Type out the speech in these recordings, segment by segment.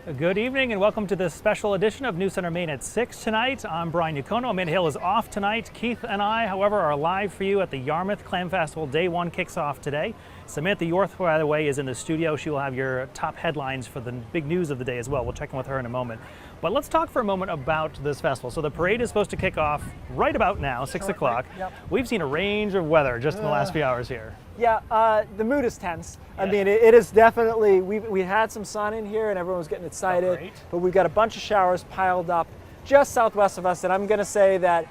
Good evening and welcome to this special edition of News Center Maine at 6 tonight. I'm Brian Yocono. Amanda Hill is off tonight. Keith and I, however, are live for you at the Yarmouth Clam Festival. Day one kicks off today. Samantha Yorth, by the way, is in the studio. She will have your top headlines for the big news of the day as well. We'll check in with her in a moment. But let's talk for a moment about this festival. So the parade is supposed to kick off right about now, 6 o'clock. Yep. We've seen a range of weather just in the last few hours here. Yeah, the mood is tense. I mean, it is definitely, we had some sun in here and everyone was getting excited, but we've got a bunch of showers piled up just southwest of us, and I'm gonna say that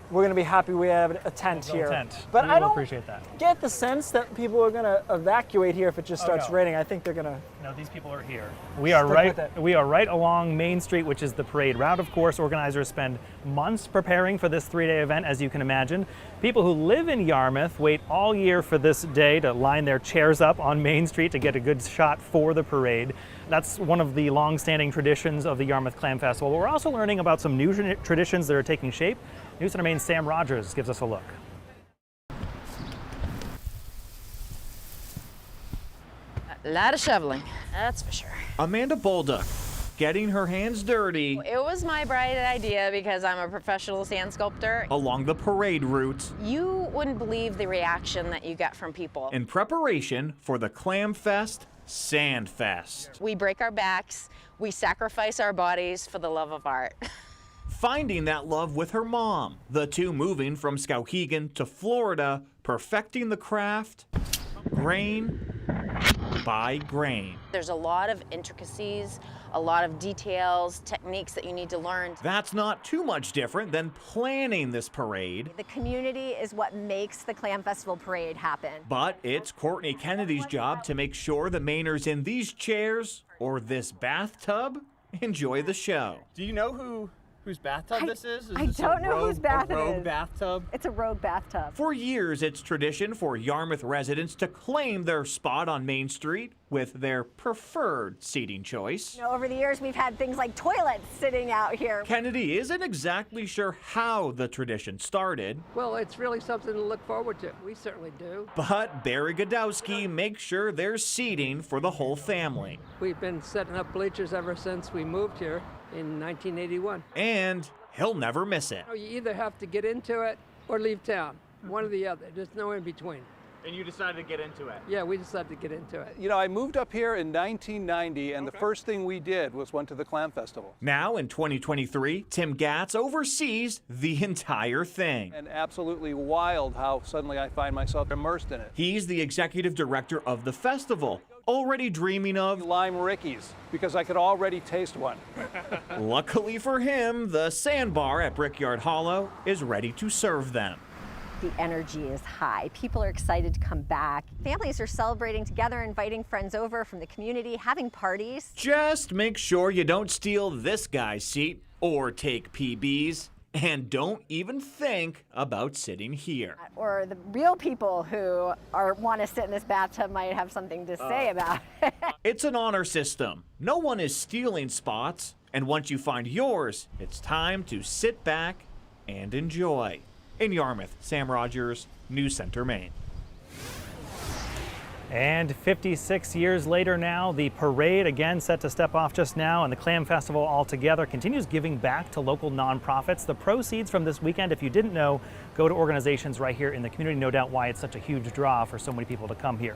we're gonna be happy we have a tent here. But I don't appreciate that. Get the sense that people are gonna evacuate here if it just starts raining. I think they're gonna. No, these people are here. We are right along Main Street, which is the parade route. Of course, organizers spend months preparing for this three-day event, as you can imagine. People who live in Yarmouth wait all year for this day to line their chairs up on Main Street to get a good shot for the parade. That's one of the long-standing traditions of the Yarmouth Clam Festival. But we're also learning about some new traditions that are taking shape. News Center Maine's Sam Rogers gives us a look. A lot of shoveling, that's for sure. Amanda Bolduck, getting her hands dirty. It was my bright idea because I'm a professional sand sculptor. Along the parade route. You wouldn't believe the reaction that you get from people. In preparation for the Clam Fest, Sand Fest. We break our backs, we sacrifice our bodies for the love of art. Finding that love with her mom, the two moving from Skowhegan to Florida, perfecting the craft, grain by grain. There's a lot of intricacies, a lot of details, techniques that you need to learn. That's not too much different than planning this parade. The community is what makes the Clam Festival parade happen. But it's Courtney Kennedy's job to make sure the Mainers in these chairs or this bathtub enjoy the show. Do you know whose bathtub this is? I don't know whose bath it is. A rogue bathtub? It's a rogue bathtub. For years, it's tradition for Yarmouth residents to claim their spot on Main Street with their preferred seating choice. You know, over the years, we've had things like toilets sitting out here. Kennedy isn't exactly sure how the tradition started. Well, it's really something to look forward to. We certainly do. But Barry Godowski makes sure there's seating for the whole family. We've been setting up bleachers ever since we moved here in 1981. And he'll never miss it. You either have to get into it or leave town. One or the other. There's no in between. And you decided to get into it? Yeah, we decided to get into it. You know, I moved up here in 1990, and the first thing we did was went to the Clam Festival. Now, in 2023, Tim Gatz oversees the entire thing. And absolutely wild how suddenly I find myself immersed in it. He's the executive director of the festival, already dreaming of lime rickeys, because I could already taste one. Luckily for him, the sandbar at Brickyard Hollow is ready to serve them. The energy is high. People are excited to come back. Families are celebrating together, inviting friends over from the community, having parties. Just make sure you don't steal this guy's seat or take PBs. And don't even think about sitting here. Or the real people who want to sit in this bathtub might have something to say about it. It's an honor system. No one is stealing spots. And once you find yours, it's time to sit back and enjoy. In Yarmouth, Sam Rogers, News Center, Maine. And 56 years later now, the parade again set to step off just now, and the Clam Festival altogether continues giving back to local nonprofits. The proceeds from this weekend, if you didn't know, go to organizations right here in the community. No doubt why it's such a huge draw for so many people to come here.